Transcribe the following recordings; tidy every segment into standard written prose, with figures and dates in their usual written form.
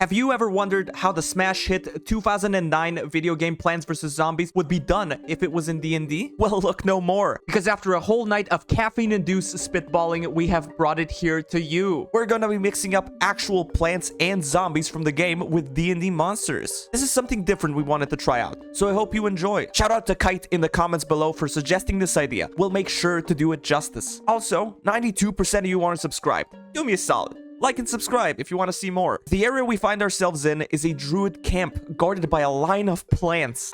Have you ever wondered how the smash hit 2009 video game Plants vs. Zombies would be done if it was in D&D? Well, look no more. Because after a whole night of caffeine-induced spitballing, we have brought it here to you. We're gonna be mixing up actual plants and zombies from the game with D&D monsters. This is something different we wanted to try out, so I hope you enjoy. Shout out to Kite in the comments below for suggesting this idea. We'll make sure to do it justice. Also, 92% of you aren't subscribed. Do me a solid. Like and subscribe if you want to see more. The area we find ourselves in is a druid camp guarded by a line of plants.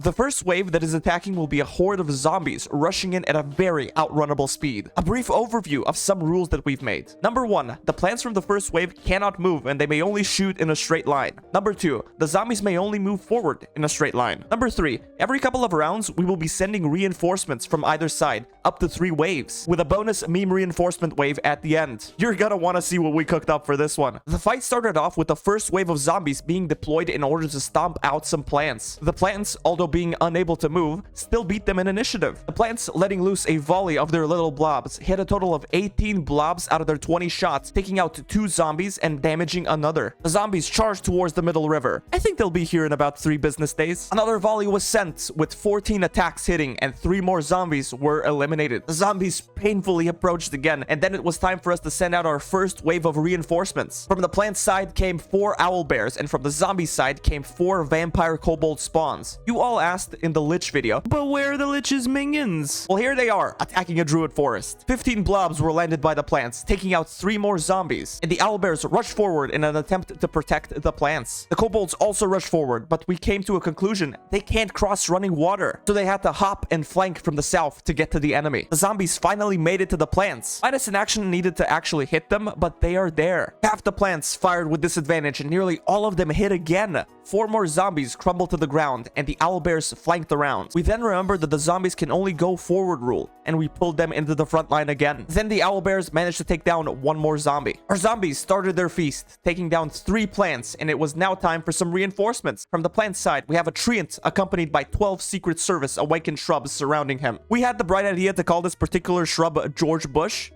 The first wave that is attacking will be a horde of zombies rushing in at a very outrunnable speed. A brief overview of some rules that we've made. Number 1, the plants from the first wave cannot move and they may only shoot in a straight line. Number 2, the zombies may only move forward in a straight line. Number 3, every couple of rounds we will be sending reinforcements from either side, up to 3 waves, with a bonus meme reinforcement wave at the end. You're gonna want to see what we cooked up for this one. The fight started off with the first wave of zombies being deployed in order to stomp out some plants. The plants, although being unable to move, still beat them in initiative. The plants letting loose a volley of their little blobs hit a total of 18 blobs out of their 20 shots, taking out 2 zombies and damaging another. The zombies charged towards the middle river. I think they'll be here in about 3 business days. Another volley was sent, with 14 attacks hitting, and 3 more zombies were eliminated. The zombies painfully approached again, and then it was time for us to send out our first wave of reinforcements. From the plant side came 4 owlbears, and from the zombie side came 4 vampire kobold spawns. You all asked in the Lich video, but where are the Lich's minions? Well, here they are, attacking a druid forest. 15 blobs were landed by the plants, taking out 3 more zombies, and the owlbears rushed forward in an attempt to protect the plants. The kobolds also rushed forward, but we came to a conclusion. They can't cross running water, so they had to hop and flank from the south to get to the enemy. The zombies finally made it to the plants. Minus an action needed to actually hit them, but they are there. Half the plants fired with disadvantage, and nearly all of them hit again. 4 more zombies crumbled to the ground, and the owlbears flanked around. We then remembered that the zombies can only go forward rule, and we pulled them into the front line again. Then the owlbears managed to take down 1 more zombie. Our zombies started their feast, taking down 3 plants, and it was now time for some reinforcements. From the plant side, we have a treant accompanied by 12 Secret Service awakened shrubs surrounding him. We had the bright idea to call this particular shrub George Bush.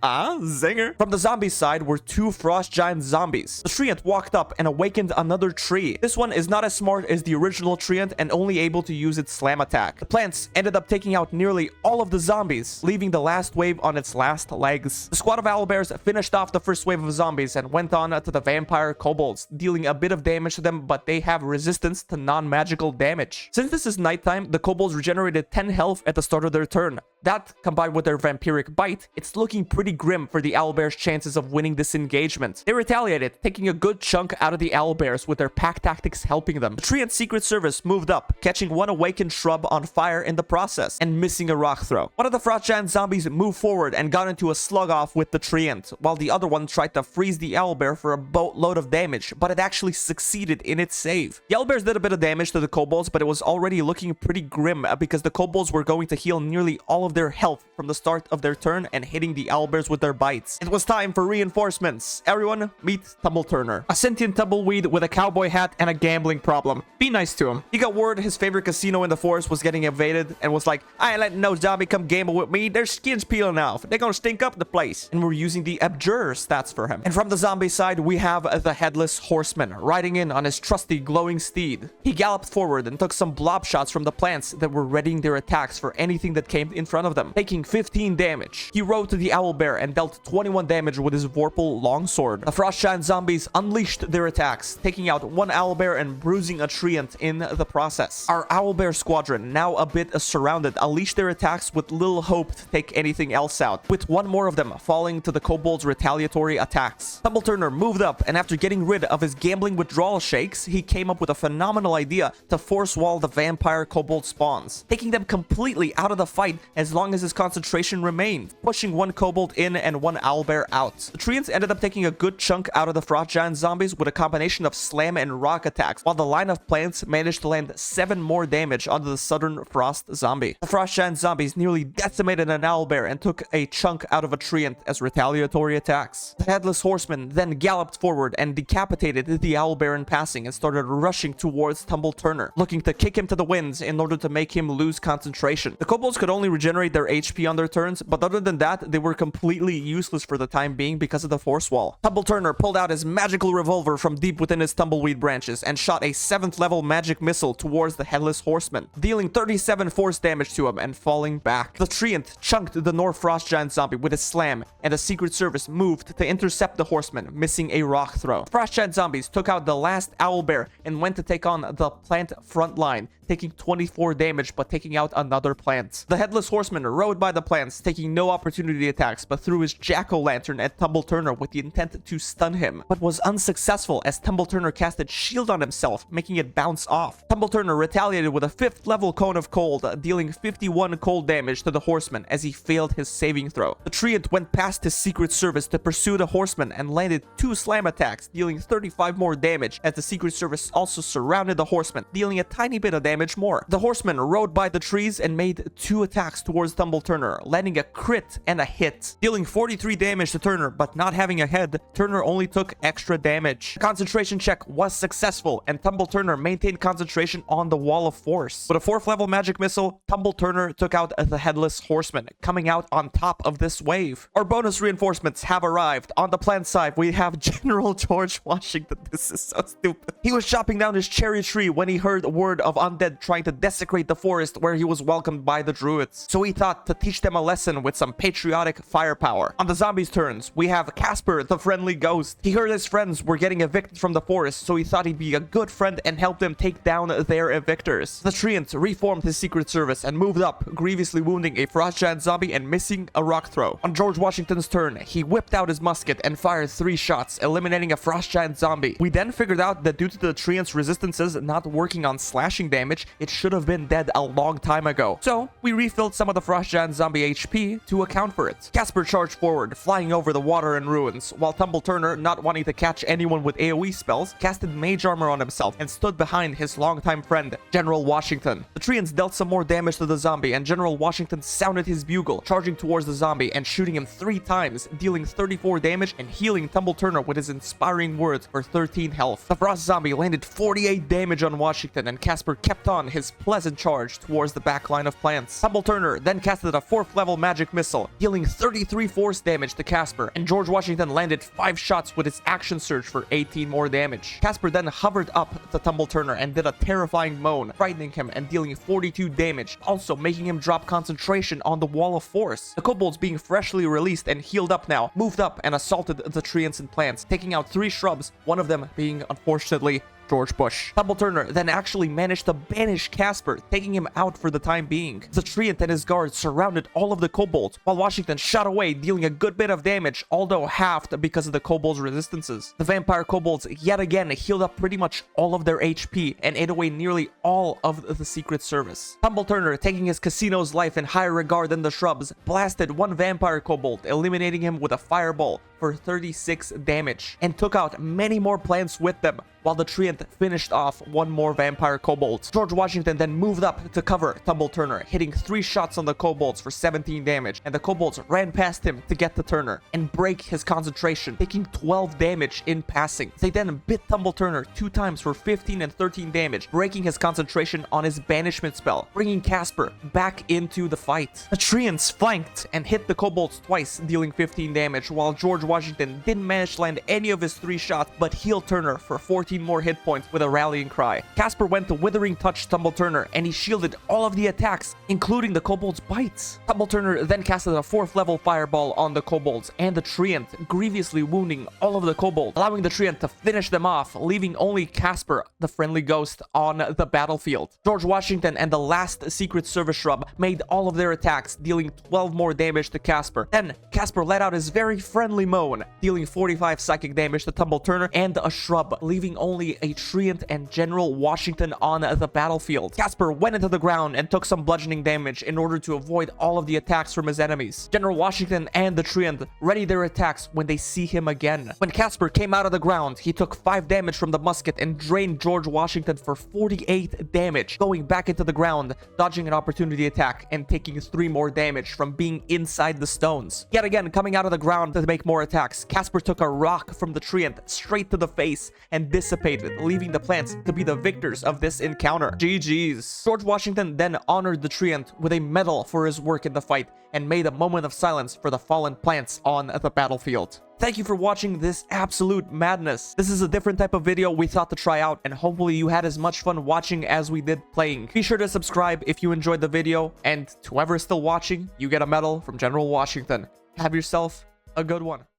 Zinger. From the zombie side were 2 frost giant zombies. The treant walked up and awakened another tree. This one is not as smart as the original treant and only able to use its slam attack. The plants ended up taking out nearly all of the zombies, leaving the last wave on its last legs. The squad of owlbears finished off the first wave of zombies and went on to the vampire kobolds, dealing a bit of damage to them, but they have resistance to non-magical damage. Since this is nighttime, the kobolds regenerated 10 health at the start of their turn. That, combined with their vampiric bite, it's looking pretty grim for the owlbears' chances of winning this engagement. They retaliated, taking a good chunk out of the owlbears with their pack tactics helping them. The tree and Secret Service moved up, catching 1 awakened shrub on fire in the process, and missing a rock throw. One of the frost giant zombies moved forward and got into a slug-off with the treant, while the other one tried to freeze the owlbear for a boatload of damage, but it actually succeeded in its save. The owlbears did a bit of damage to the kobolds, but it was already looking pretty grim because the kobolds were going to heal nearly all of their health from the start of their turn and hitting the owlbears with their bites. It was time for reinforcements. Everyone, meet Tumble Turner, a sentient tumbleweed with a cowboy hat and a gambling problem. Be nice to him. He got word his favorite casino in the forest was getting invaded and was like, I ain't letting no zombie come gamble with me. Their skin's peeling off. They're gonna stink up the place. And we're using the Abjure stats for him. And from the zombie side, we have the headless horseman riding in on his trusty glowing steed. He galloped forward and took some blob shots from the plants that were readying their attacks for anything that came in front of them, taking 15 damage. He rode to the owlbear and dealt 21 damage with his Vorpal longsword. The frost giant zombies unleashed their attacks, taking out 1 owlbear and bruising a treant in the process. Our owlbear squadron, now a bit surrounded, unleashed their attacks with little hope to take anything else out, with 1 more of them falling to the kobolds' retaliatory attacks. Tumble Turner moved up, and after getting rid of his gambling withdrawal shakes, he came up with a phenomenal idea to force wall the vampire kobold spawns, taking them completely out of the fight as long as his concentration remained, pushing 1 kobold in and 1 owlbear out. The treants ended up taking a good chunk out of the frost giant zombies with a combination of slam and rock attacks, while the line of plants managed to land 7 more damage onto the southern frost zombie. The frost giant zombies nearly decimated an owlbear and took a chunk out of a treant as retaliatory attacks. The headless horseman then galloped forward and decapitated the owlbear in passing and started rushing towards Tumble Turner, looking to kick him to the winds in order to make him lose concentration. The kobolds could only regenerate regenerate their HP on their turns, but other than that, they were completely useless for the time being because of the force wall. Tumble Turner pulled out his magical revolver from deep within his tumbleweed branches and shot a 7th level magic missile towards the headless horseman, dealing 37 force damage to him and falling back. The Treant chunked the North Frost Giant zombie with a slam, and the Secret Service moved to intercept the horseman, missing a rock throw. Frost Giant zombies took out the last owlbear and went to take on the plant front line, taking 24 damage but taking out another plant. The headless horseman rode by the plants, taking no opportunity attacks, but threw his jack-o'-lantern at Tumble Turner with the intent to stun him, but was unsuccessful as Tumble Turner casted shield on himself, making it bounce off. Tumble Turner retaliated with a 5th level cone of cold, dealing 51 cold damage to the horseman as he failed his saving throw. The Treant went past his Secret Service to pursue the horseman and landed 2 slam attacks, dealing 35 more damage as the Secret Service also surrounded the horseman, dealing a tiny bit of damage more. The horseman rode by the trees and made 2 attacks towards Tumble Turner, landing a crit and a hit, dealing 43 damage to Turner, but not having a head, Turner only took extra damage. The concentration check was successful, and Tumble Turner maintained concentration on the wall of force. With a 4th level magic missile, Tumble Turner took out the headless horseman, coming out on top of this wave. Our bonus reinforcements have arrived. On the plant side, we have General George Washington. This is so stupid. He was chopping down his cherry tree when he heard word of undead trying to desecrate the forest where he was welcomed by the druids. So he thought to teach them a lesson with some patriotic firepower. On the zombies' turns, we have Casper, the friendly ghost. He heard his friends were getting evicted from the forest, so he thought he'd be a good friend and help them take down their evictors. The Treant reformed his Secret Service and moved up, grievously wounding a frost giant zombie and missing a rock throw. On George Washington's turn, he whipped out his musket and fired 3 shots, eliminating a frost giant zombie. We then figured out that due to the Treant's resistances not working on slashing damage, it should have been dead a long time ago. So we refilled some of the frost giant zombie HP to account for it. Casper charged forward, flying over the water and ruins, while Tumble Turner, not wanting to catch anyone with AoE spells, casted mage armor on himself and stood behind his longtime friend, General Washington. The Treants dealt some more damage to the zombie, and General Washington sounded his bugle, charging towards the zombie and shooting him 3 times, dealing 34 damage and healing Tumble Turner with his inspiring words for 13 health. The frost zombie landed 48 damage on Washington, and Casper kept on his pleasant charge towards the back line of plants. Tumble Turner then casted a 4th level magic missile, dealing 33 force damage to Casper, and George Washington landed 5 shots with his action surge for 18 more damage. Casper then hovered up to Tumble Turner and did a terrifying moan, frightening him and dealing 42 damage, also making him drop concentration on the wall of force. The kobolds, being freshly released and healed up now, moved up and assaulted the Treants and plants, taking out 3 shrubs, one of them being, unfortunately, George Bush. Tumble Turner then actually managed to banish Casper, taking him out for the time being. The Treant and his guards surrounded all of the kobolds, while Washington shot away, dealing a good bit of damage, although halved because of the kobolds' resistances. The vampire kobolds yet again healed up pretty much all of their HP and ate away nearly all of the Secret Service. Tumble Turner, taking his casino's life in higher regard than the shrubs, blasted 1 vampire kobold, eliminating him with a fireball for 36 damage, and took out many more plants with them, while the Treant finished off 1 more vampire kobold. George Washington then moved up to cover Tumble Turner, hitting 3 shots on the kobolds for 17 damage, and the kobolds ran past him to get to Turner and break his concentration, taking 12 damage in passing. They then bit Tumble Turner 2 times for 15 and 13 damage, breaking his concentration on his banishment spell, bringing Casper back into the fight. The Treants flanked and hit the kobolds twice, dealing 15 damage, while George Washington didn't manage to land any of his 3 shots, but healed Turner for 14 more hit points with a rallying cry. Casper went to Withering Touch Tumble Turner, and he shielded all of the attacks, including the kobolds' bites. Tumble Turner then casted a 4th level fireball on the kobolds and the Treant, grievously wounding all of the kobolds, allowing the Treant to finish them off, leaving only Casper, the friendly ghost, on the battlefield. George Washington and the last Secret Service shrub made all of their attacks, dealing 12 more damage to Casper. Then Casper let out his very friendly moan, dealing 45 psychic damage to Tumble Turner and a shrub, leaving only a Treant and General Washington on the battlefield. Casper went into the ground and took some bludgeoning damage in order to avoid all of the attacks from his enemies. General Washington and the Treant ready their attacks when they see him again. When Casper came out of the ground, he took 5 damage from the musket and drained George Washington for 48 damage, going back into the ground, dodging an opportunity attack and taking 3 more damage from being inside the stones. Yet again, coming out of the ground to make more attacks, Casper took a rock from the treant straight to the face and dissipated, leaving the plants to be the victors of this encounter. GG's. George Washington then honored the treant with a medal for his work in the fight and made a moment of silence for the fallen plants on the battlefield. Thank you for watching this absolute madness. This is a different type of video we thought to try out, and hopefully you had as much fun watching as we did playing. Be sure to subscribe if you enjoyed the video, and to whoever is still watching, you get a medal from General Washington. Have yourself a good one.